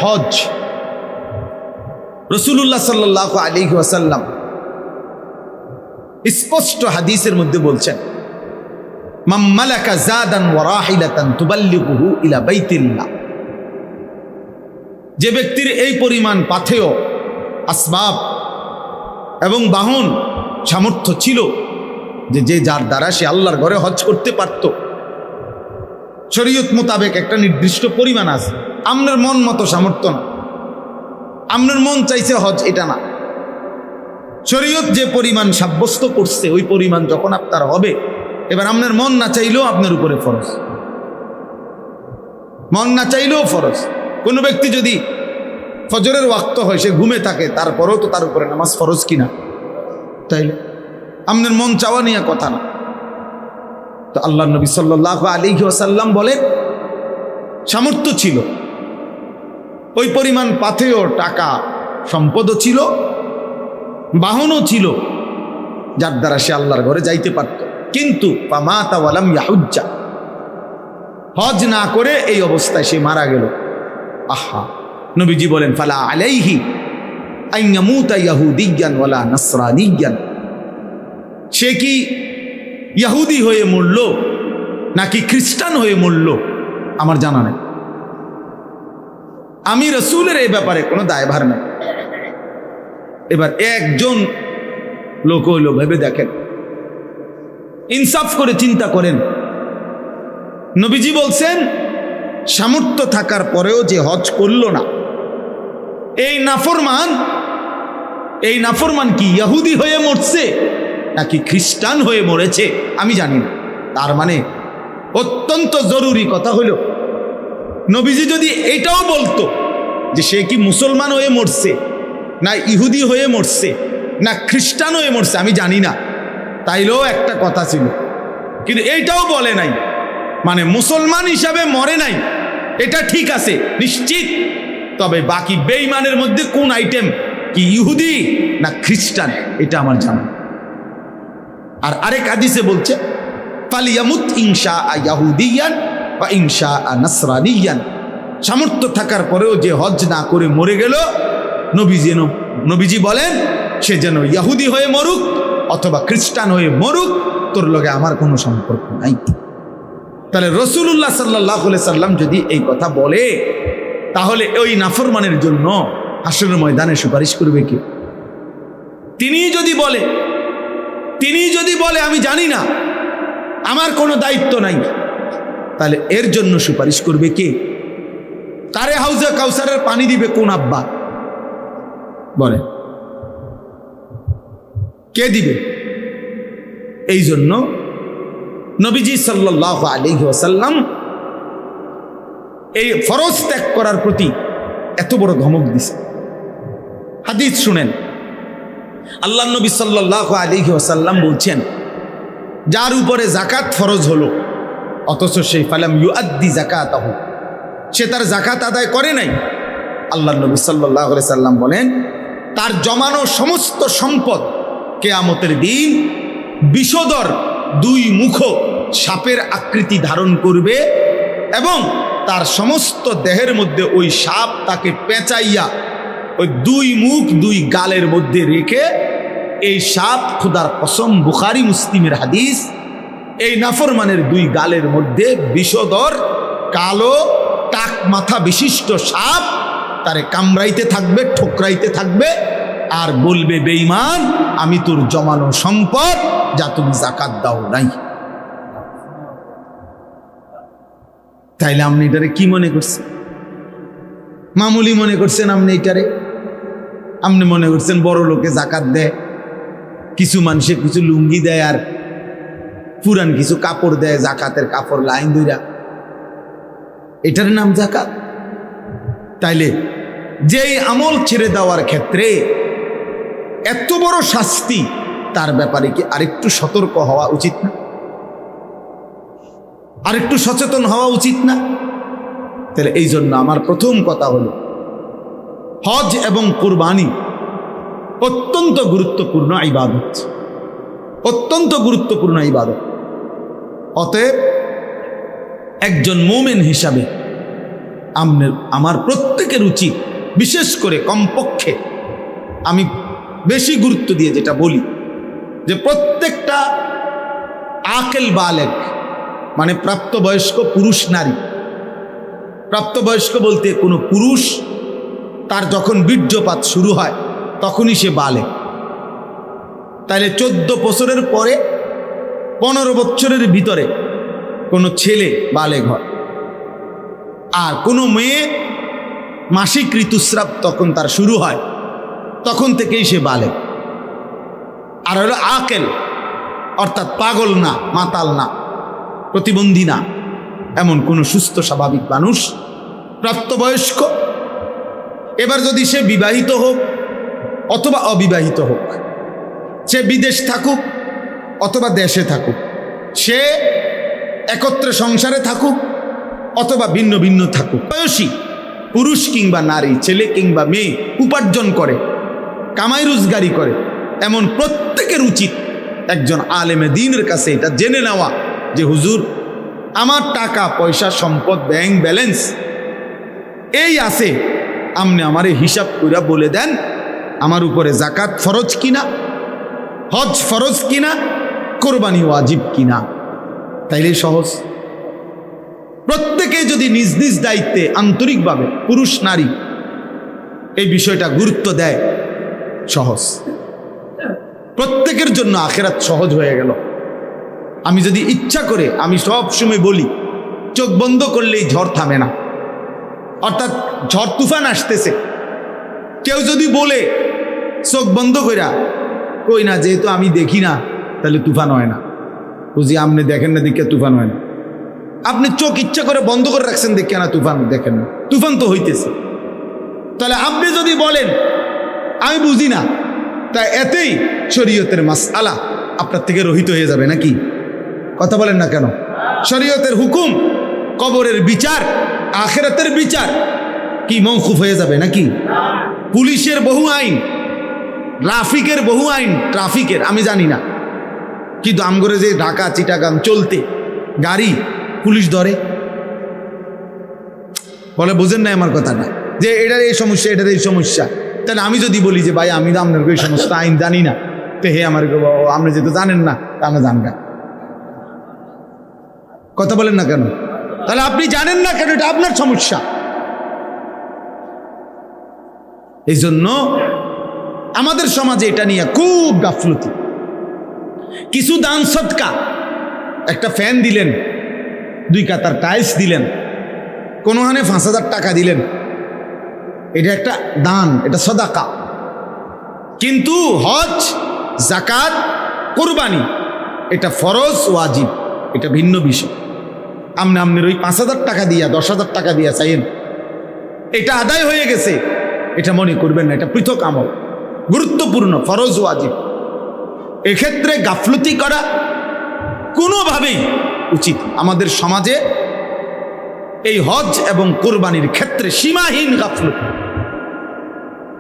হজ রাসূলুল্লাহ সাল্লাল্লাহু আলাইহি ওয়াসাল্লাম স্পষ্ট হাদিসের মধ্যে বলছেন, মান মালাকা জাদান ওয়া রাহিলাতান তুবাল্লিগুহু ইলা বাইতিল্লাহ, যে ব্যক্তির এই পরিমাণ পাথেয়, আসবাব এবং বাহন সামর্থ্য ছিল যে যার দ্বারা সে আল্লাহর ঘরে হজ করতে পারত। শরীয়ত মোতাবেক একটা নির্দিষ্ট পরিমাণ আছে, আপনার মন মতো সামর্থ্য না, আপনার মন চাইছে হজ, এটা না। শরীয়ত যে পরিমাণ সাব্যস্ত করছে ওই পরিমাণ যখন আপনার হবে, এবার আপনার মন না চাইলেও আপনার উপরে ফরজ, মন না চাইলেও ফরজ। কোনো ব্যক্তি যদি ফজরের ওয়াক্ত হয়, সে ঘুমে থাকে, তারপরেও তো তার উপরে নামাজ ফরজ কিনা? তাইলে আপনার মন চাওয়া নিয়ে কথা না। তো আল্লাহ নবী সাল্লাল্লাহু আলাইহি ওয়াসাল্লাম বলেন, সামর্থ্য ছিল, ওই পরিমাণ পাথেয়, টাকা, সম্পদও ছিল, বাহনও ছিল, যার দ্বারা সে আল্লাহর ঘরে যাইতে পারত। কিন্তু ফামাতা ওয়ালাম ইয়াহুজ্জা, হজ না করে এই অবস্থায় সে মারা গেল। আহা, নবীজি বলেন, ফালা আলাইহি আন ইয়ামুতা ইয়াহুদিয়ান ওয়ালা নাসরানিয়ান, সে কি ইহুদি হয়ে মরল নাকি খ্রিস্টান হয়ে মরল আমার জানা নেই। আমি রাসূলের এই ব্যাপারে কোনো দায়ভার নেই। এবার একজন লোক হইল, ভেবে দেখেন, ইনসাফ করে চিন্তা করেন, নবীজি বলছেন সামর্থ্য থাকার পরেও যে হজ করল না, এই নাফরমান কি ইহুদি হয়ে মরছে নাকি খ্রিস্টান হয়ে মরেছে আমি জানি না। তার মানে অত্যন্ত জরুরি কথা হলো, নবীজি যদি এটাও বলতো যে সে কি মুসলমান হয়ে মরছে না ইহুদি হয়ে মরছে না খ্রিস্টান হয়ে মরছে আমি জানি না, তাইলেও একটা কথা ছিল। কিন্তু এইটাও বলে নাই, মানে মুসলমান হিসাবে মরে নাই, এটা ঠিক আছে নিশ্চিত, তবে বাকি বেঈমানের মধ্যে কোন আইটেম, কি ইহুদি না খ্রিস্টান, এটা আমার জানা। আর আরেক হাদিসে বলছে, ফালিয়ামুত ইনশা ইয়াহুদিয়ান বা ইনশা নাসরানিয়ান, সামর্থ্য থাকার পরেও যে হজ না করে মরে গেল, নবীজি বলেন সে যেন ইহুদি হয়ে মরুক অথবা খ্রিস্টান হয়ে মরুক, তোর লগে আমার কোনো সম্পর্ক নাই। তাহলে রাসূলুল্লাহ সাল্লাল্লাহু আলাইহি সাল্লাম যদি এই কথা বলে, তাহলে ওই নাফরমানের জন্য হাসরের ময়দানে সুপারিশ করবে কে? তিনি যদি বলে আমি জানি না, আমার কোনো দায়িত্ব নাই, তাহলে এর জন্য সুপারিশ করবে কে? তারে হাউজে কাউসারের পানি দিবে কোন আব্বা? বলে কে দিবে? এই জন্য নবীজি সাল্লাল্লাহু আলাইহি ওয়াসাল্লাম এই ফরজ ত্যাগ করার প্রতি এত বড় ধমক দিছে। হাদিস শুনেন, আল্লাহ নবী সাল্লাল্লাহু আলাইহি ওয়াসাল্লাম বলছেন, যার উপরে যাকাত ফরজ হলো অথচ সেই ফালাম ইউআদ্দি যাকাতাহু, সে তার যাকাত আদায় করে নাই, আল্লাহ নবী সাল্লাল্লাহু আলাইহি সাল্লাম বলেন তার জমানো সমস্ত সম্পদ কিয়ামতের দিন বিষধর দুই মুখ সাপের আকৃতি ধারণ করবে এবং তার সমস্ত দেহের মধ্যে ওই সাপ তাকে পেঁচাইয়া ওই দুই মুখ দুই গালের মধ্যে রেখে, এই সাপ, খোদার কসম, বুখারী মুসলিমের হাদিস, এই নাফরমানের দুই গালের মধ্যে বিষধর কালো টাক মাথা বিশিষ্ট সাপ তারে কামড়াইতে থাকবে, ঠোকরাইতে থাকবে, আর বলবে, বেঈমান, আমি তোর জমানো সম্পদ যা তুমি যাকাত দাও নাই। তাইলে আপনি এটারে কি মনে করছেন? মামুলি মনে করছেন আপনি এটারে? আপনি মনে করছেন বড় লোকে যাকাত দেয়, কিছু মানুষে কিছু লুঙ্গি দেয় আর পুরান কিছু কাপড় দেয়, যাকাতের কাপড় লাইন ধইরা, এটার নাম যাকাত? তাইলে যেই আমল ছেড়ে দেওয়ার ক্ষেত্রে এত বড় শাস্তি, তার ব্যাপারে কি আরেকটু সতর্ক হওয়া উচিত না? আরেকটু সচেতন হওয়া উচিত না? তাহলে এই জন্য আমার প্রথম কথা হলো, হজ এবং কুরবানি অত্যন্ত গুরুত্বপূর্ণ ইবাদত, অত্যন্ত গুরুত্বপূর্ণ ইবাদত। অতএব একজন মুমিন হিসাবে আমার প্রত্যেকের উচিত, বিশেষ করে কমপক্ষে আমি বেশি গুরুত্ব দিয়ে যেটা বলি, যে প্রত্যেকটা আকেল বালেগ মানে প্রাপ্তবয়স্ক পুরুষ নারী, প্রাপ্তবয়স্ক বলতে কোনো পুরুষ তার যখন বীর্যপাত শুরু হয় তখনই সে বালেগ। তাহলে 14 বছরের পরে 15 বছরের ভিতরে কোনো ছেলে বালেগ হয়, আর কোনো মেয়ে মাসিক ঋতুস্রাব তখন তার শুরু হয়, তখন থেকেই সে বালেগ। আর হলো আকেল, অর্থাৎ পাগল না, মাতাল না, প্রতিবন্ধী না, এমন কোনো সুস্থ স্বাভাবিক মানুষ প্রাপ্তবয়স্ক। এবার যদি সে বিবাহিত হোক অথবা অবিবাহিত হোক, সে বিদেশ থাকুক অথবা দেশে থাকুক, সে একত্রে সংসারে থাকুক অথবা ভিন্ন ভিন্ন থাকুক, বয়সী পুরুষ কিংবা নারী, ছেলে কিংবা মেয়ে উপার্জন করে, কামাই রোজগারি করে, এমন প্রত্যেকের উচিত একজন আলেমে দ্বীনের কাছে এটা জেনে নেওয়া যে হুজুর, আমার টাকা পয়সা সম্পদ ব্যাংক ব্যালেন্স এই আছে, আপনি আমারে হিসাব করে বলে দেন আমার উপরে জাকাত ফরজ কিনা, হজ ফরজ কিনা, কোরবানি ওয়াজিব কিনা। তাইলে সহজ। প্রত্যেকে যদি নিজ নিজ দায়িত্বে আন্তরিকভাবে পুরুষ নারী এই বিষয়টা গুরুত্ব দেয়, সহজ, প্রত্যেকের জন্য আখেরাত সহজ হয়ে গেল। আমি যদি ইচ্ছা করে, আমি সব সময় বলি, চোখ বন্ধ করলেই ঝড় থামে না, অর্থাৎ ঝড় তুফান আসতেছে, কেউ যদি বলে চোখ বন্ধ কইরা, কই না যেহেতু আমি দেখি না তাহলে তুফান হয় না, বুঝি আপনি দেখেন না দেখে তুফান হয় না, আপনি চোখ ইচ্ছা করে বন্ধ করে রাখছেন দেখে না তুফান দেখেন না, তুফান তো হইতেছে। তাহলে আপনি যদি বলেন আমি বুঝি না, তা এতেই শরীয়তের মাসআলা আপনার থেকে রহিত হয়ে যাবে নাকি? কথা বলেন না কেন? শরীয়তের হুকুম, কবরের বিচার, আখিরাতের বিচার কি মওকুফ হয়ে যাবে নাকি? পুলিশের বহু আইন, ট্রাফিকের বহু আইন, ট্রাফিকের আমি জানি না, কিন্তু আমগরে যে ঢাকা চিটাগাং চলতে গাড়ি পুলিশ ধরে, বলে বুঝেন না আমার কথাটা, যে এটার এই সমস্যা, এটার এই সমস্যা। তাহলে আমি যদি বলি যে ভাই আমি তো আপনার ওই সমস্ত আইন জানি না, তো হে আমার আপনি যেহেতু জানেন না তা আমরা জানগা, কথা বলেন না কেন? তাহলে আপনি জানেন না কেন, এটা আপনার সমস্যা। এই জন্য আমাদের সমাজে এটা নিয়ে খুব গাফলতি। কিছু দান সদকা, একটা ফ্যান দিলেন, 2 কাতার টাইলস দিলেন, কোনোখানে 5,000 টাকা দিলেন, এটা একটা দান, এটা সদাকা। কিন্তু হজ, জাকাত, কোরবানি এটা ফরজ ওয়াজিব, এটা ভিন্ন বিষয়। আপনার ওই 5,000 টাকা দিয়া 10,000 টাকা দিয়া চাইেন, এটা আদায় হয়ে গেছে, এটা মনে করবেন না, এটা পৃথক আমল, গুরুত্বপূর্ণ, ফরজ ওয়াজিব। এক্ষেত্রে গাফলতি করা কোনোভাবেই উচিত। আমাদের সমাজে এই হজ এবং কোরবানির ক্ষেত্রে সীমাহীন গাফলতি।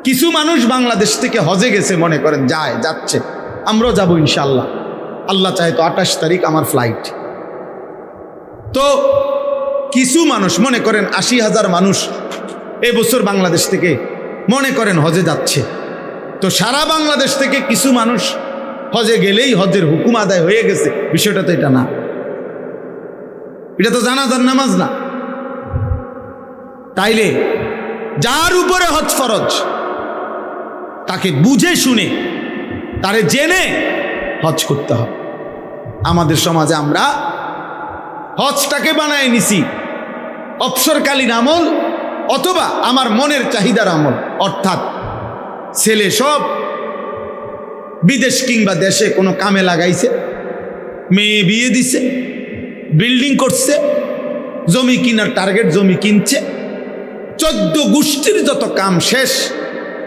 কিছু মানুষ বাংলাদেশ থেকে হজে গেছে, মনে করেন যাচ্ছে, আমরাও যাবো ইনশাআল্লাহ, আল্লাহ চাহে তো 28 তারিখ আমার ফ্লাইট। তো কিছু মানুষ মনে করেন 80,000 মানুষ এবছর বাংলাদেশ থেকে মনে করেন হজে যাচ্ছে। তো সারা বাংলাদেশ থেকে কিছু মানুষ হজে গেলেই হজের হুকুম আদায় হয়ে গেছে, বিষয়টা তো এটা না, এটা তো জানাজার নামাজ না। তাইলে যার উপরে হজ ফরজ তাকে বুঝে শুনে, তারে জেনে হজ করতে হবে। আমাদের সমাজে আমরা হজটাকে বানায় নিছি অবসরকালীন আমল অথবা আমার মনের চাহিদার আমল, অর্থাৎ ছেলে সব বিদেশ কিংবা দেশে কোনো কামে লাগাইছে, মেয়ে বিয়ে দিছে, বিল্ডিং করছে, জমি কিনার টার্গেট, জমি কিনছে, 14 গোষ্ঠীর যত কাম শেষ,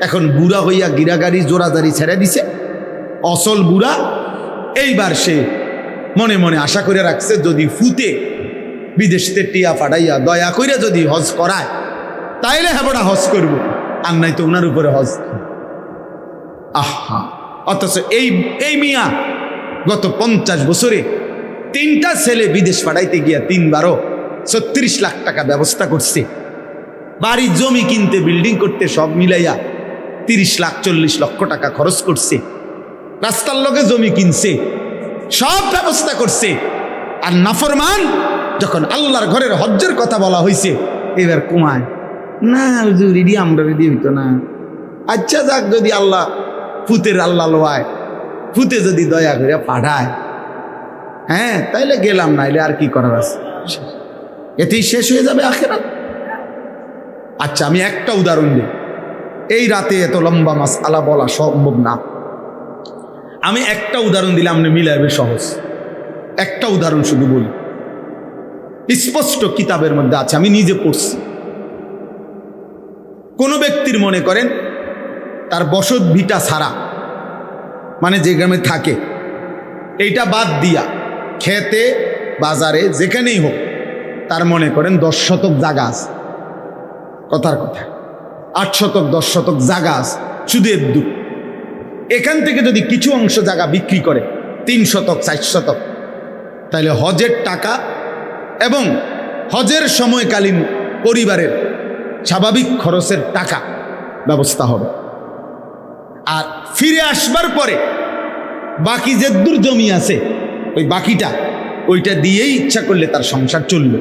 এখন বুড়া হইয়া গিরাগাড়ি জোড়াদারি ছেড়ে দিছে, অসল বুড়া। এইবার সে মনে মনে আশা করে রাখছে যদি ফুতে বিদেশতে টিয়া ফাটাইয়া দয়া কইরা যদি হজ করায় তাইলে হ্যাঁ হজ করব, আর নাই তো ওনার উপরে হজ। আহা, অথচ এই মিয়া গত 50 বছরে 3টা ছেলে বিদেশ পাঠাইতে গিয়া 3 বারো 36 লাখ টাকা ব্যবস্থা করছে। বাড়ির জমি কিনতে, বিল্ডিং করতে সব মিলাইয়া 30 লাখ 40 লক্ষ টাকা খরচ করছে, রাস্তার লগে জমি কিনছে, সব ব্যবস্থা করছে। আর নাফরমান যখন আল্লাহর ঘরের হজ্জের কথা বলা হয়েছে, এবার কুমায় না, হুজুর ইডি আমরা দিয়ে হইতো না। আচ্ছা যাক, যদি আল্লাহ ফুতের আল্লাহ লোয়ায়, ফুতে যদি দয়া করে পাঠায়, হ্যাঁ তাইলে গেলাম, নাইলে আর কি করার আছে, এতেই শেষ হয়ে যাবে আখিরাত। আচ্ছা আমি একটা উদাহরণ দিই, এই রাতে এত লম্বা মাসআলা বলা সম্ভব না, আমি একটা উদাহরণ দিলে আপনি মিলাবে সহজ। একটা উদাহরণ শুধু বলি, স্পষ্ট কিতাবের মধ্যে আছে, আমি নিজে পড়ছি। কোন ব্যক্তির মনে করেন তার বসত ভিটা ছাড়া, মানে যে গ্রামে থাকে এইটা বাদ দিয়া খেতে বাজারে যেখানেই হোক তার মনে করেন 10 শতক জায়গা আছে, কথার কথা 8 শতক 10 শতক জায়গা আছে, শুধু এদ্দুর। এখান থেকে যদি কিছু অংশ জায়গা বিক্রি করে 3 শতক 4 শতক, তাহলে হজের টাকা এবং হজের সময়কালীন পরিবারের স্বাভাবিক খরচের টাকা ব্যবস্থা হবে। আর ফিরে আসবার পরে বাকি যে দূর জমি আছে ওই বাকিটা, ওইটা দিয়েই ইচ্ছা করলে তার সংসার চলবে।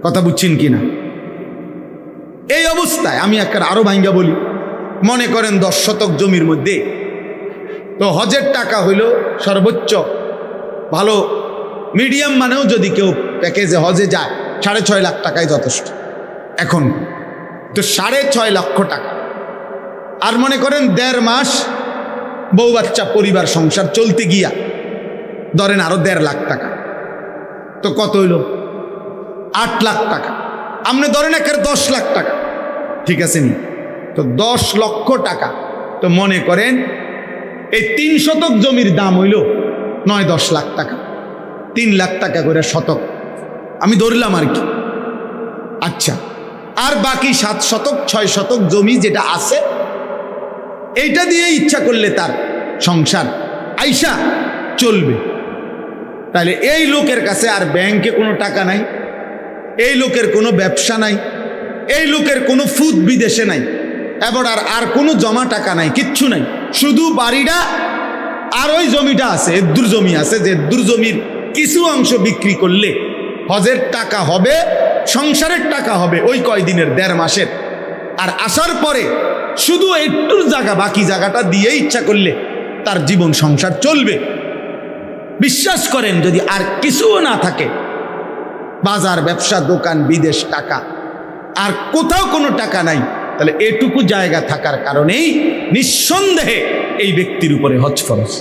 কথা বুঝছেন কিনা? এই অবস্থায় আমি একটা আরো ভাঙ্গা বলি, মনে করেন 10 শতক জমির মধ্যে তো হজের টাকা হইল সর্বোচ্চ ভালো মিডিয়াম, মানেও যদি কেউ প্যাকেজে হজে যায় 6.5 লাখ টাকায় যথেষ্ট এখন, তো 6.5 লক্ষ টাকা। আর মনে করেন 1.5 মাস বউ বাচ্চা পরিবার সংসার চলতে গিয়া ধরেন আরো 1.5 লাখ টাকা, তো কত হইল? 8 লাখ টাকা। আপনি ধরেন একের 10 লাখ টাকা, ঠিক আছে নি? তো 10 লক্ষ টাকা, তো মনে করেন এই 3 শতক জমির দাম হইল 9-10 লাখ টাকা, 3 লাখ টাকা করে শতক, আমি ধরলাম আর কি। আচ্ছা, আর বাকি 7 শতক 6 শতক জমি যেটা আছে, এইটা দিয়ে ইচ্ছা করলে তার সংসার আইসা চলবে। তাহলে এই লোকের কাছে আর ব্যাংকে কোনো টাকা নাই, এই লোকের কোনো ব্যবসা নাই, এই লোকের কোনো ফুদ বিদেশে নাই, এবার আর কোনো জমা টাকা নাই, কিচ্ছু নাই, শুধু বাড়িটা আর ওই জমিটা আছে, এদ্দুর জমি আছে, যে এদ্দুর জমির কিছু অংশ বিক্রি করলে হজের টাকা হবে, সংসারের টাকা হবে ওই কয়দিনের 1.5 মাসের। আর আসার পরে শুধু একটুর জায়গা, বাকি জায়গাটা দিয়ে ইচ্ছা করলে তার জীবন সংসার চলবে। বিশ্বাস করেন যদি আর কিছুও না থাকে, বাজার ব্যবসা দোকান বিদেশ টাকা, আর কোথাও কোনো টাকা নাই, তাহলে এটুকু জায়গা থাকার কারণেই নিঃসন্দেহে এই ব্যক্তির উপরে হজ ফরজ।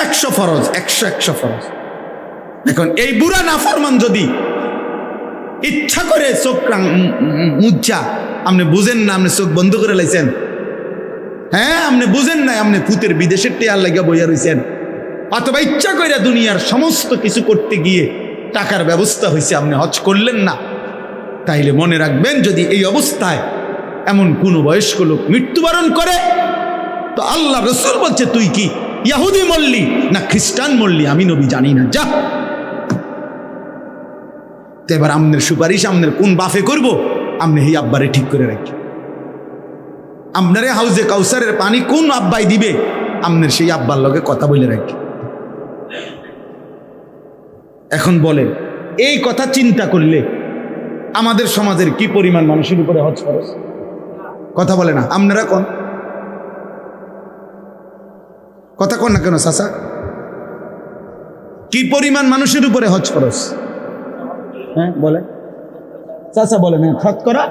একশো ফরজ, 100 ফরজ। এখন এই বুড়া নাফরমান যদি ইচ্ছা করে চোখ মুচ্ছা, আপনি বুঝেন না, আপনি চোখ বন্ধ করে লাইছেন, হ্যাঁ আপনি বুঝেন নাই, আপনি ভূতের বিদেশের টেয়ার লাগিয়া বইয়া রয়েছেন, অথবা ইচ্ছা করে দুনিয়ার সমস্ত কিছু করতে গিয়ে টাকার ব্যবস্থা হয়েছে, আপনি হজ করলেন না, তাইলে মনে রাখবেন যদি এই অবস্থায় এমন কোনো বয়স্ক লোক মৃত্যুবরণ করে, তো আল্লাহ রসুল বলছে তুই কি ইহুদি মরলি না খ্রিস্টান মরলি, আমি নবী জানি না, যা। তো এবার আমনের সুপারিশ আমনের কোন বাফে করব, আমনে এই আব্বারে ঠিক করে রাখি। আপনারে হাউজে কাউসারের পানি কোন আব্বাই দিবে, আমনের সেই আব্বার লগে কথা বলে রাখি। এখন বলেন, এই কথা চিন্তা করলে আমাদের সমাজের কি পরিমাণ মানুষের উপরে হজ ফরজ? কথা বলে না, আপনারা কোন কথা কোন না কেন চাচা, কি পরিমাণ মানুষের উপরে হজ ফরজ? হ্যাঁ বলে চাচা, বলেন। হ্যাঁ, খত করা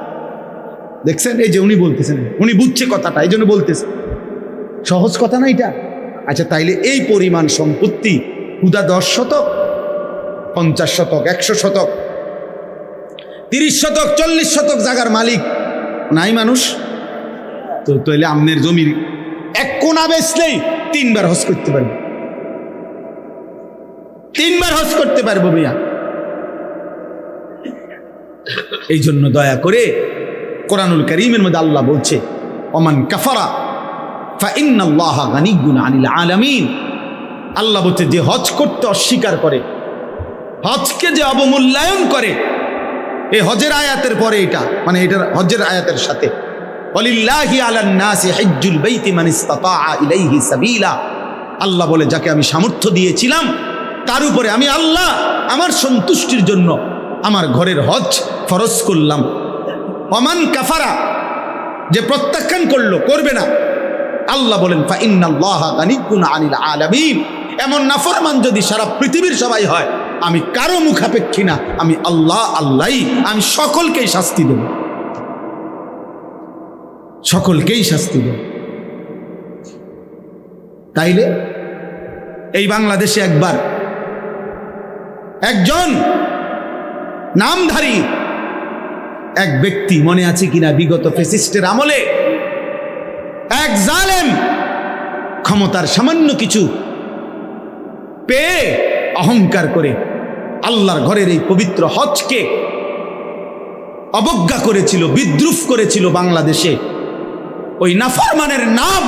দেখছেন, এই যে উনি বলতেছেন, উনি বুঝছে কথাটা, এই জন্য বলতেছে, সহজ কথা না এটা। আচ্ছা তাইলে এই পরিমাণ সম্পত্তি হুদা 10 শতক 50 শতক 100 শতক 30 শতক 40 শতক জায়গার মালিক নাই মানুষ, তো তাইলে আমনের জমির 1 কোনা বেচলেই 3 বার হজ করতে পারবে, 3 বার হজ করতে পারবো ভাইয়া। এই জন্য দয়া করে কোরআনুল কারীমের মধ্যে আল্লাহ বলছে, ওমান কাফারা ফাইন্নাল্লাহা গানিয়্যুন আনিল আলামিন। আল্লাহ বলছে যে হজ করতে অস্বীকার করে হজকে যে অবমূল্যায়ন করে, এই হজের আয়াতের পরে এটা, মানে এটার হজের আয়াতের সাথে ওয়ালিল্লাহি আলান নাসি হিজ্জুল বাইতি মান ইসতাতাআ ইলাইহি সাবিলা, আল্লাহ বলে যাকে আমি সামর্থ্য দিয়েছিলাম তার উপরে আমি আল্লাহ আমার সন্তুষ্টির জন্য আমার ঘরের হজ ফরজ করলাম। ওমান কাফারা, যে প্রত্যাখ্যান করলো, করবে না, আল্লাহ বলেন ফা ইন্নাল্লাহা গানিয়্যুন আনিল আলামিন, এমন নাফরমান যদি সারা পৃথিবীর সবাই হয়, আমি কারো মুখাপেক্ষী না, আমি আল্লাহ আল্লাহই, আমি সকলকেই শাস্তি দেব, সকলকেই শাস্তি দেব। তাইলে এই বাংলাদেশে একবার একজন নামধারী এক ব্যক্তি, মনে আছে কিনা বিগত ফ্যাসিস্টের আমলে এক জালেম ক্ষমতার সামান্য কিছু পেয়ে অহংকার করে আল্লাহর ঘরের এই পবিত্র হজকে অবজ্ঞা করেছিল, বিদ্রুপ করেছিল বাংলাদেশে। ওই নাফরমানের নাম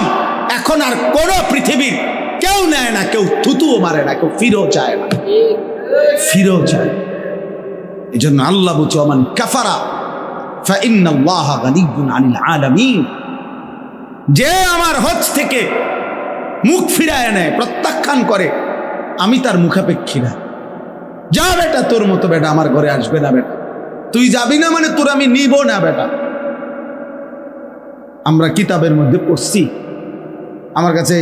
এখন আর কোন পৃথিবীর কেউ নেয় না, কেউ থুতুও মারে না, কেউ ফিরেও চায় না, ফিরেও চায়। এই জন্য আল্লাহ বলছে ওমান কাফারা ফা ইন্নাল্লাহা গানিয়্যুন আনিল আলামিন, যে আমার হজ থেকে মুখ ফিরায় নেয়, প্রত্যাখ্যান করে, আমি তার মুখাপেক্ষী না। যা বেটা, তোর মতো বেটা আমার ঘরে আসবে না বেটা, তুই যাবি না মানে তোর আমি নিব না বেটা। আমরা কিতাবের মধ্যে পড়ছি, আমার কাছে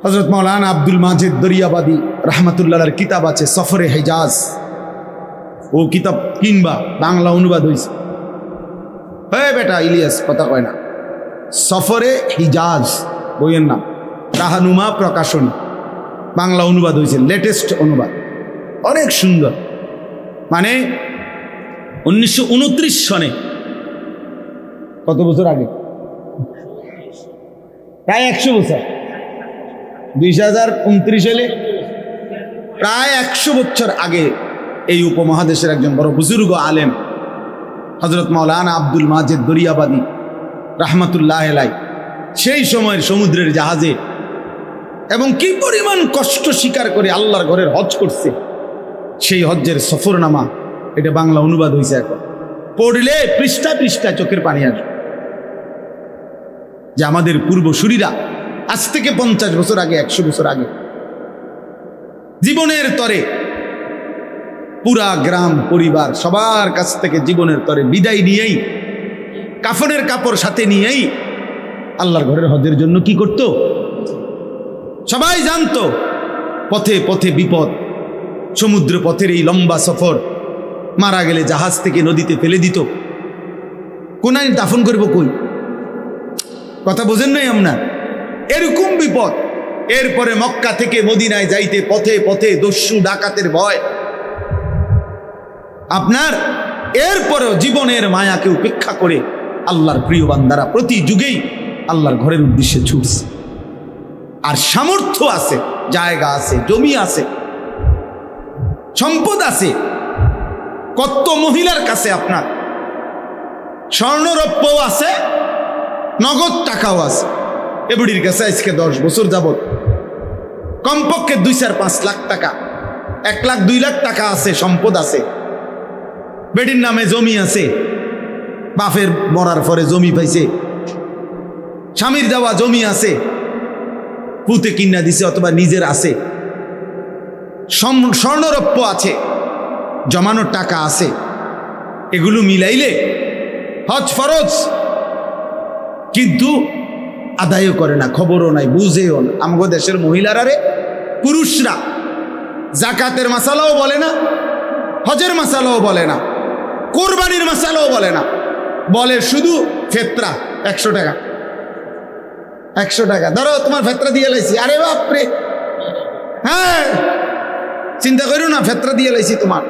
হযরত মাওলানা আব্দুল মাজিদ দরিয়াবাদী রাহমাতুল্লাহর কিতাব আছে সফরে হিজাজ, ও কিতাব কিনবা, বাংলা অনুবাদ হয়েছে। হ্যাঁ বেটা ইলিয়াস কথা কয় না, সফরে হিজাজ বইয়ের নাম, রাহানুমা প্রকাশনী, বাংলা অনুবাদ হয়েছে, লেটেস্ট অনুবাদ, অনেক সুন্দর। মানে 1929 সনে, কত বছর আগে, প্রায় 100 বছর, 2029 হলে প্রায় 100 বছর আগে এই উপমহাদেশের একজন বড় বুজুর্গ আলেম হযরত মাওলানা আব্দুল মাজিদ দরিয়াবাদী রাহমাতুল্লাহ আলাইহি সেই সময়ের সমুদ্রের জাহাজে এবং কি পরিমাণ কষ্ট স্বীকার করে আল্লাহর ঘরের হজ করছে, সেই হজ্জের সফরনামা, এটা বাংলা অনুবাদ হয়েছে। এখন পড়লে পৃষ্ঠা পৃষ্ঠা চোখের পানি আসবে, যে আমাদের পূর্বসূরীরা আজ থেকে 50 বছর আগে, 100 বছর আগে জীবনের তরে পুরা গ্রাম পরিবার সবার কাছ থেকে জীবনের তরে বিদায় নিয়েই, কাফনের কাপড় সাথে নিয়েই আল্লাহর ঘরের হজের জন্য কি করত, সবাই জানতো পথে পথে বিপদ, সমুদ্র পথের এই লম্বা সফর, মারা গেলে জাহাজ থেকে নদীতে ফেলে দিত, কোনায় দাফন করবো কই, কথা বোঝেন নাই আপনার, এরকম বিপদ। এরপরে মক্কা থেকে মদিনায় যাইতে পথে পথে দস্যু ডাকাতের ভয় আপনার, এরপরেও জীবনের মায়াকে উপেক্ষা করে আল্লাহর প্রিয় বান্দারা প্রতি যুগেই আল্লাহর ঘরের উদ্দেশ্যে ছুটছে। আর সামর্থ্য আছে, জায়গা আছে, জমি আছে, সম্পদ আছে, কত মহিলার কাছে আপনার স্বর্ণরৌপ্যও আছে, নগদ টাকাও আছে। এবড়ির কাছে আজকে 10 বছর যাবত কমপক্ষে 2-4-5 লাখ টাকা, 1 লাখ 2 লাখ টাকা আছে, সম্পদ আছে, বেডির নামে জমি আছে, বাপের মরার পরে জমি পাইছে, স্বামীর দেওয়া জমি আছে, পুঁতে কিনা দিছে অথবা নিজের আছে, স্বর্ণরৌপ্য আছে, জমানোর টাকা আছে, এগুলো মিলাইলে হজ ফরজ, কিন্তু আদায়ও করে না, খবরও নাই, বুঝেও না। আমাদের দেশের মহিলারা রে, পুরুষরা জাকাতের মাসালাও বলে না, হজের মাসালাও বলে না, কোরবানির মাসালাও বলে না, বলে শুধু ফেতরা 100 টাকা, 100 টাকা ধরো তোমার ফেতরা দিয়ে লাইছি। আরে বাপরে, হ্যাঁ চিন্তা করো না, ফেতরা দিয়ে লাইছি তোমার।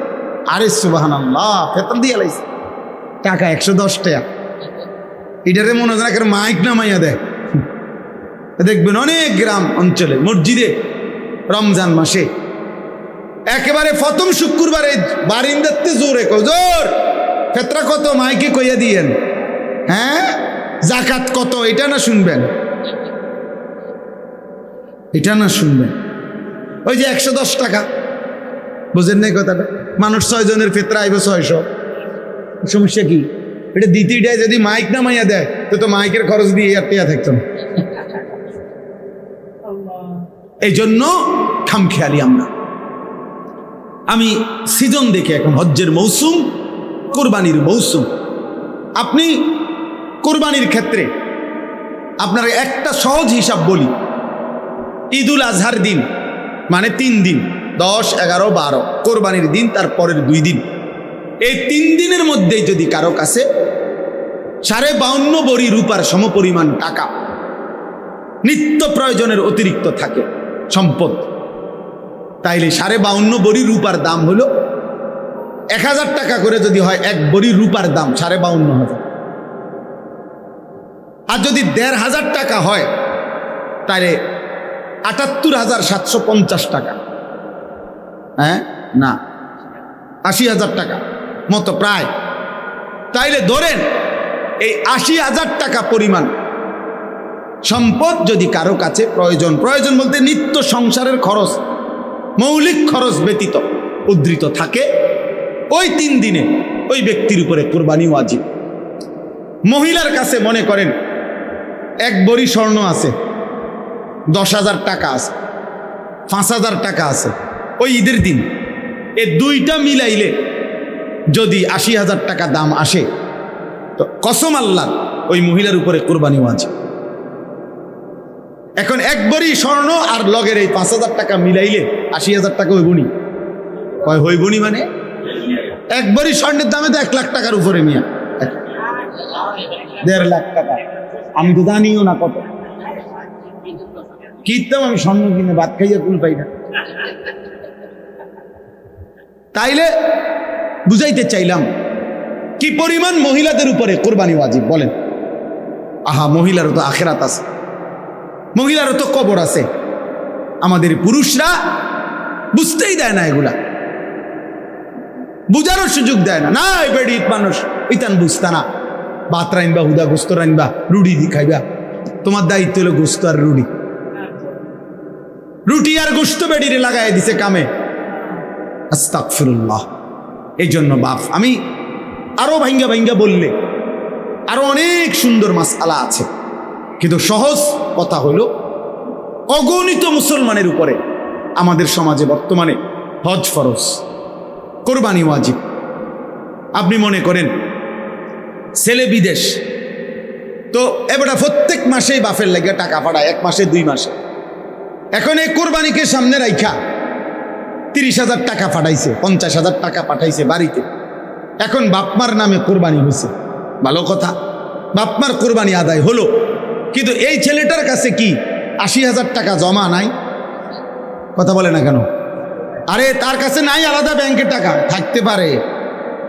আরে সুবহানাল্লাহ, ফেতরা দিয়ে লাইছি, টাকা 110 টাকা। এটারে মনে হয় না মাইক না মাইয়া দেয়। দেখবেন অনেক গ্রাম অঞ্চলে মসজিদে রমজান মাসে একেবারে প্রথম শুক্রবারে বারিন্দাতে জোরে জোর ফেতরা কত মাইকে কইয়া দিয়েন, হ্যাঁ জাকাত কত, এটা না শুনবেন, এটা না শুনবেন। ওই যে 110 টাকা, বুঝেন নাই কথাটা? মানুষ 6 জনের ফেতরা আইব 600, সমস্যা কি? এটা দ্বিতীয়টায় যদি মাইক না মাইয়া দেয় তো মাইকের খরচ দিয়ে আর টিয়া থাকতো না। এই জন্য খামখেয়ালি আমরা। আমি সিজন দেখে, এখন হজ্জের মৌসুম, কোরবানির মৌসুম। আপনি কোরবানির ক্ষেত্রে আপনার একটা সহজ হিসাব বলি, ঈদুল আজহার দিন মানে 3 দিন, 10, 11, 12 কোরবানির দিন, তারপরের 2 দিন, এই 3 দিনের মধ্যেই যদি কারো কাছে 52.5 বড়ি রূপার সমপরিমাণ টাকা নিত্য প্রয়োজনের অতিরিক্ত থাকে সম্পদ, তাইলে 52.5 বড়ি রূপার দাম হলো 1000 টাকা করে যদি হয়, 1 বড়ি রূপার দাম 52,500। আর যদি 1,500 টাকা হয় তাহলে 78,750 টাকা, হ্যাঁ না 80,000 টাকা মতো প্রায়। তাইলে ধরেন এই 80,000 টাকা পরিমাণ সম্পদ যদি কারো কাছে প্রয়োজন বলতে নিত্য সংসারের খরচ, মৌলিক খরচ ব্যতীত উদ্ধৃত থাকে, ওই 3 দিনে ওই ব্যক্তির উপরে কোরবানি ওয়াজিব। মহিলার কাছে মনে করেন 1 বড়ি স্বর্ণ আছে, 10,000 টাকা আছে, 5,000 টাকা আছে, ওই ঈদের দিন এই 2টা মিলাইলে যদি 80,000 টাকা দাম আসে তো কসম আল্লাহ ওই মহিলার উপরে কোরবানি ওয়াজিব। এখন 1 বড়ি স্বর্ণ আর লগের এই 5,000 টাকা মিলাইলে 80,000 টাকা হইবনি, হইবনি মানে 1 বড়ি স্বর্ণের দামে তো 1 লাখ টাকার উপরে মিয়া, 1.5 লাখ টাকা। আমি তো জানিও না কত কিনতাম, আমি স্বর্ণ কিনে ভাত খাইয়া কুল পাই না। তাইলে বুঝাইতে চাইলাম কি পরিমাণ মহিলাদের উপরে কোরবানি ওয়াজিব বলেন। আহা, মহিলারও তো আখেরাত আছে, মহিলারও তো কবর আছে। আমাদের পুরুষরা বুঝতেই দেয় না, এগুলা বুঝারও সুযোগ দেয় না। না বেড়ি মানুষ ইতান বুঝতা না, ভাত রাইনবা, হুদা গোস্ত রাইনবা, রুটি দি খাইবা, তোমার দায়িত্ব হলো গোস্ত আর রুটি, রুটি আর গোস্ত বেডিরে লাগাই দিছে কামে। আস্তাগফিরুল্লাহ। এই জন্য বাপ, আমি আরো ভাঙ্গা ভাঙ্গা বললে আরো অনেক সুন্দর মাসআলা আছে, কিন্তু সহজ কথা হলো অগণিত মুসলমানের উপরে আমাদের সমাজে বর্তমানে হজ ফরজ, কোরবানি ওয়াজিব। আপনি মনে করেন ছেলে বিদেশ, তো এবার প্রত্যেক মাসেই বাপের লাগে টাকা পাঠায়, 1 মাসে 2 মাসে। এখন এই কোরবানিকে সামনে রাইখা 30,000 টাকা পাঠাইছে, 50,000 টাকা পাঠাইছে বাড়িতে। এখন বাপমার নামে কোরবানি হয়েছে, ভালো কথা, বাপমার কোরবানি আদায় হলো, কিন্তু এই ছেলেটার কাছে কি 80,000 টাকা জমা নাই? কথা বলে না কেন? আরে তার কাছে নাই আলাদা ব্যাংকের টাকা, থাকতে পারে,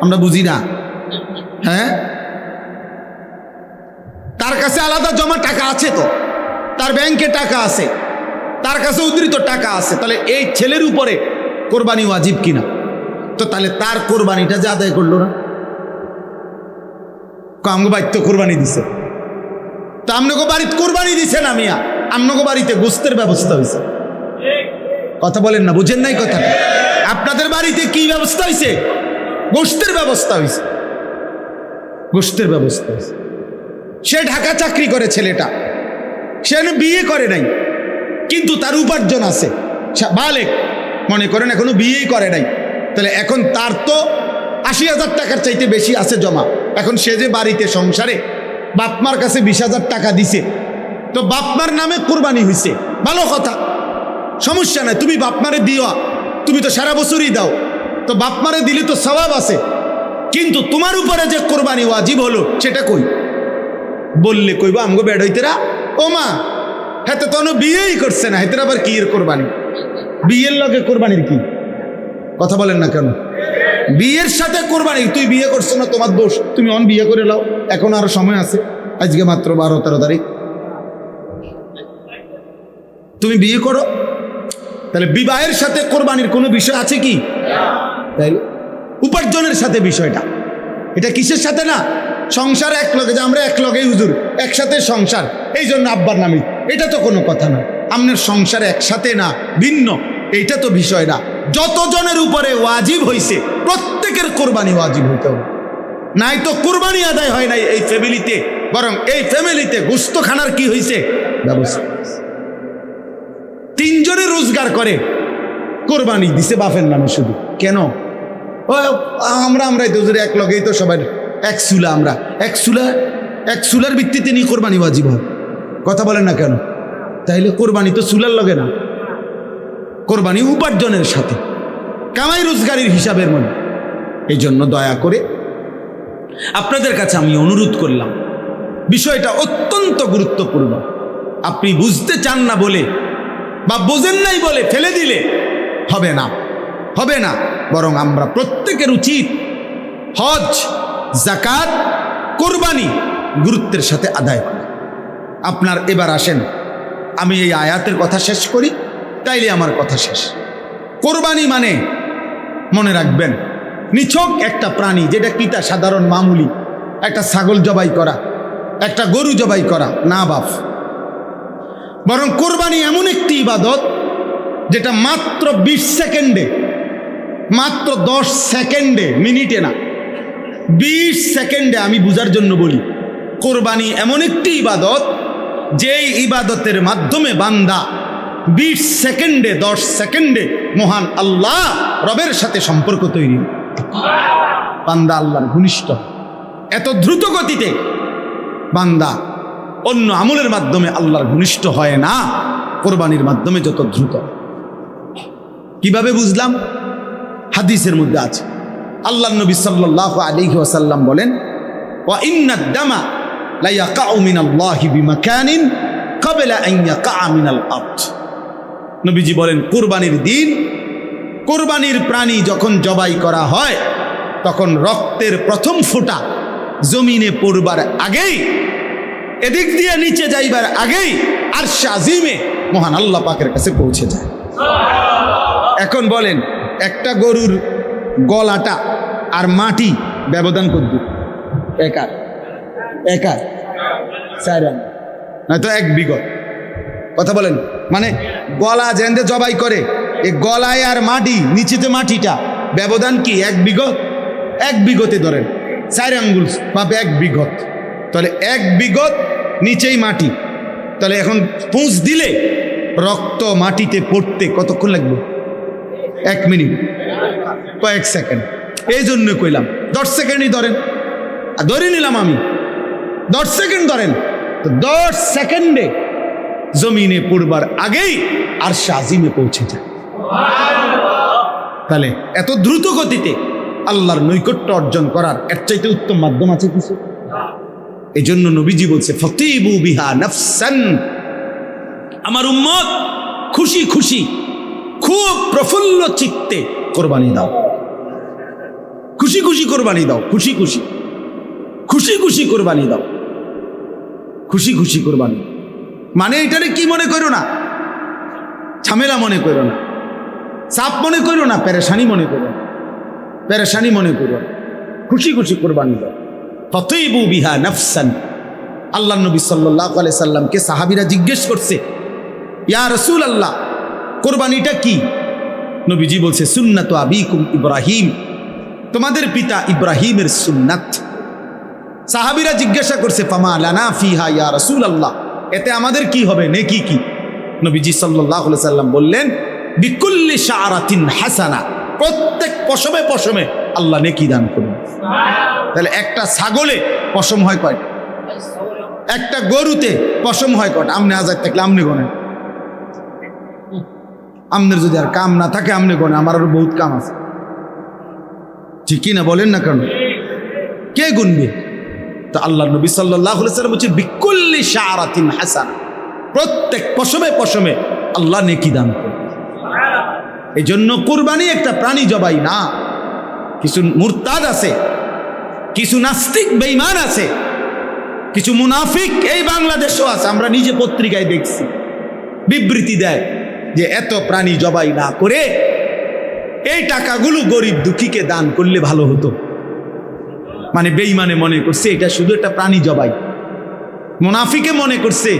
আমরা বুঝি না। হ্যাঁ, তার কাছে আলাদা জমা টাকা আছে, তো তার ব্যাংকে টাকা আছে, তার কাছে উদ্ধৃত টাকা আছে। তাহলে এই ছেলের উপরে কোরবানি ওয়াজিব কিনা? তো তাহলে তার কোরবানিটা যে আদায় করলো না, আমগো বাড়িতে কোরবানি দিছে, তো আমনগো বাড়িতে কোরবানি দিছে না মিয়া, আমনগো বাড়িতে গোস্তের ব্যবস্থা হয়েছে। কথা বলেন না, বুঝেন নাই কথাটা? আপনাদের বাড়িতে কি ব্যবস্থা হয়েছে? গোস্তের ব্যবস্থা হয়েছে, গোস্তের ব্যবস্থা হয়েছে। সে ঢাকা চাকরি করে ছেলেটা, সে বিয়ে করে নাই, কিন্তু তার উপার্জন আছে, বালেক মনে করেন এখনো বিয়েই করে নাই, তাহলে এখন তার তো 80,000 টাকার চাইতে বেশি আছে জমা। এখন সে যে বাড়িতে সংসারে বাপমার কাছে 20,000 টাকা দিছে, তো বাপমার নামে কোরবানি হয়েছে, ভালো কথা, সমস্যা নাই, তুমি বাপমারে দিও, তুমি তো সারা বছরই দাও, তো বাপমারে দিলে তো সওয়াব আছে। কিন্তু তোমার উপরে যে কোরবানি ওয়াজিব হলো সেটা কই? বললে কইবা আমগো বেড হইতেরা, ও মা হেতে তো বিয়েই করছে না, হেতের আবার কি এর কোরবানি? বিয়ের লগে কোরবানির কি? কথা বলেন না কেন? বিয়ের সাথে কোরবানি, তুই বিয়ে করছো না তোমার দোষ, তুমি অন বিয়ে করে লাও, এখন আরো সময় আছে, আজকে মাত্র 12-13 তারিখ, তুমি বিয়ে করো। তাহলে বিবাহের সাথে কোরবানির কোনো বিষয় আছে কি? তাই উপার্জনের সাথে বিষয়টা, এটা কিসের সাথে না? সংসার এক লগে, যে আমরা এক লগেই হুজুর একসাথে সংসার, এই জন্য আব্বার নামে, এটা তো কোনো কথা না। আপনার সংসার একসাথে না ভিন্ন, এইটা তো বিষয় না। যতজনের উপরে ওয়াজিব হইছে প্রত্যেকের কোরবানি ওয়াজিব হইতে হবে। নাই তো কোরবানি আদায় হয় নাই এই ফ্যামিলিতে, বরং এই ফ্যামিলিতে গোশত খানার কি হইছে ব্যবস্থা। তিনজনে রোজগার করে কোরবানি দিছে বাপের নামে শুধু। কেন? আমরাই তো এক লগেই তো সবাই এক চুলা, আমরা এক চুলার ভিত্তিতে নিয়ে কোরবানি ওয়াজিব হয়। কথা বলেন না কেন? তাইলে কোরবানি তো চুলার লগে না, কোরবানি উপার্জনের সাথে, কামাই রোজগারের হিসাবের মধ্যে। এই জন্য দয়া করে আপনাদের কাছে আমি অনুরোধ করলাম, বিষয়টা অত্যন্ত গুরুত্বপূর্ণ। আপনি বুঝতে চান না বলে বা বোঝেন নাই বলে ফেলে দিলে হবে না, বরং আমরা প্রত্যেকের উচিত হজ, যাকাত, কোরবানি গুরুত্বের সাথে আদায় করা। আপনার এবার আসেন আমি এই আয়াতের কথা শেষ করি, তাইলে আমার কথা শেষ। কোরবানি মানে মনে রাখবেন নিছক একটা প্রাণী, যেটা কিতা সাধারণ মামুলি একটা ছাগল জবাই করা, একটা গরু জবাই করা না বাপ, বরং কোরবানি এমন একটি ইবাদত যেটা মাত্র 20 সেকেন্ডে, মাত্র 10 সেকেন্ডে, মিনিটে না 20 সেকেন্ডে, আমি বুঝার জন্য বলি, কোরবানি এমন একটি ইবাদত যেই ইবাদতের মাধ্যমে বান্দা 20 সেকেন্ডে 10 সেকেন্ডে মহান আল্লাহ রবের সাথে সম্পর্ক তৈরি, বান্দা আল্লাহর ঘনিষ্ঠ। এত দ্রুত গতিতে বান্দা অন্য আমলের মাধ্যমে আল্লাহর ঘনিষ্ঠ হয় না, কোরবানির মাধ্যমে যত দ্রুত। কিভাবে বুঝলাম? হাদিসের মধ্যে আছে, আল্লাহ নবী সাল্লাল্লাহু আলাইহি ওয়াসাল্লাম বলেন, ওয়া ইন্নাদ দামা লা ইয়াকাউ মিনাল্লাহি বিমাকানিন ক্বাবলা আন ইয়াকা মিনাল আরদ। নবীজি বলেন, কুরবানির দিন, কুরবানির প্রাণী যখন জবাই করা হয় তখন রক্তের প্রথম ফোঁটা জমিনে পড়বার আগেই, এদিক দিয়ে নিচে যাইবার আগেই আরশে আজিমে মহান আল্লাহ পাকের কাছে পৌঁছে যায়। এখন বলেন, একটা গরুর গলাটা আর মাটি ব্যবধান কত দূর? একা 4 আনা, নয়তো 1 বিঘত। কথা বলেন, মানে গলা যেন্দে জবাই করে, এই গলায় আর মাটি, নিচেতে মাটিটা ব্যবধান কি 1 বিঘত? 1 বিঘতে ধরেন 4 আঙ্গুল বা 1 বিঘত, তাহলে 1 বিঘত নিচেই মাটি। তাহলে এখন পুঁছ দিলে রক্ত মাটিতে পড়তে কতক্ষণ লাগবে? 1 মিনিট, কয়েক সেকেন্ড। এই জন্য কইলাম 10 সেকেন্ডই ধরেন, আর ধরে নিলাম আমি 10 সেকেন্ড ধরেন, তো 10 সেকেন্ডে জমিনে পড়বার আগেই আরশে আজিমে পৌঁছে যায়। তাহলে এত দ্রুত গতিতে আল্লাহর নৈকট্য অর্জন করার এর চাইতে উত্তম মাধ্যম আছে কিছু? এই জন্য নবীজি বলছে, ফতিবু বিহা নাফসান, আমার উম্মত খুশি খুশি, খুব প্রফুল্ল চিত্তে কোরবানি দাও, খুশি খুশি কোরবানি দাও, খুশি খুশি, খুশি খুশি কোরবানি দাও, খুশি খুশি কোরবানি। মানে এটারে কি মনে করো না, ঝামেলা মনে করো না, চাপ মনে করো না, পেরেশানি মনে করো না, পেরেশানি মনে করো না, খুশি খুশি কোরবানি দাও। ফতিবু বিহা নাফসান। আল্লাহ নবী সাল্লাল্লাহু আলাইহি সাল্লামকে সাহাবীরা জিজ্ঞেস করছে, ইয়া রাসূলুল্লাহ, কোরবানিটা কি? নবীজি বলছে, সুন্নাতু আবিকুম ইব্রাহিম, তোমাদের পিতা ইব্রাহিমের সুন্নাত। সাহাবীরা জিজ্ঞাসা করছে, ফামা লানা ফিহা ইয়া রাসূলুল্লাহ, এতে আমাদের কি হবে, নেকি কি? নবীজি সাল্লাল্লাহু আলাইহি সাল্লাম বললেন, বিকুল্লি শাআরাতিন হাসানা, প্রত্যেক পশমে পশমে আল্লাহ নেকি দান করবেন। তাহলে একটা ছাগলে পশম হয় কয়টা? একটা গরুতে পশম হয় কয়টা? আমনে আজাদ থাকলে আমনে গোনেন, আমনের যদি আর কাম না থাকে আমনে গোনে, আমার আরো বহুত কাম আছে, ঠিক কি না বলেন না? কারণ কে গুনবে? তো আল্লাহ নবী সাল্লাল্লাহু আলাইহি সাল্লাম বলছে, বিকুল্লি শাআরাতিন হাসানা, প্রত্যেক পশমে পশমে আল্লাহ নেকি দান করবে। এই জন্য কুরবানি একটা প্রাণী জবাই না। কিছু মুরতাদ আছে, কিছু নাস্তিক বেঈমান আছে, কিছু মুনাফিক এই বাংলাদেশেও আছে, আমরা নিজে পত্রিকায় দেখছি, বিবৃতি দেয় যে এত প্রাণী জবাই না করে এই টাকাগুলো গরিব দুঃখীকে দান করলে ভালো হতো। মানে বেঈমানে মনে করছে এটা শুধু একটা প্রাণী জবাই, মুনাফিকে মনে করছে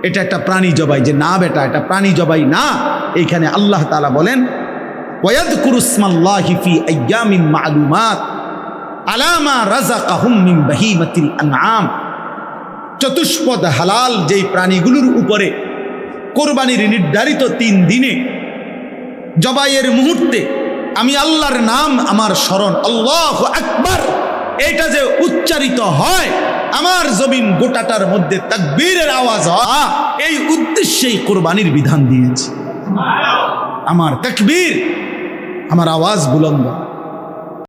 এটা একটা প্রাণী জবাই, যে না বেটা, এটা প্রাণী জবাই না। এইখানে আল্লাহ তাআলা বলেন, ওয়ায়াযকুরু ইসমাল্লাহি ফি আইয়ামিন মা'লুমাত আলা মা রাযাকাহুম মিন বাহীমাতিল আনআম। চতুষ্পদ হালাল যেই প্রাণীগুলোর উপরে কোরবানির নির্ধারিত 3 দিনে জবাইয়ের মুহূর্তে আমি আল্লাহর নাম, আমার স্মরণ, আল্লাহু আকবার, এটা যে উচ্চারিত হয়, আমার জমিন গোটাটার মধ্যে তাকবীরের আওয়াজ হয়, এই উদ্দেশ্যেই কোরবানির বিধান দিয়েছে। আমার তাকবীর, আমার আওয়াজ বুলন্দ।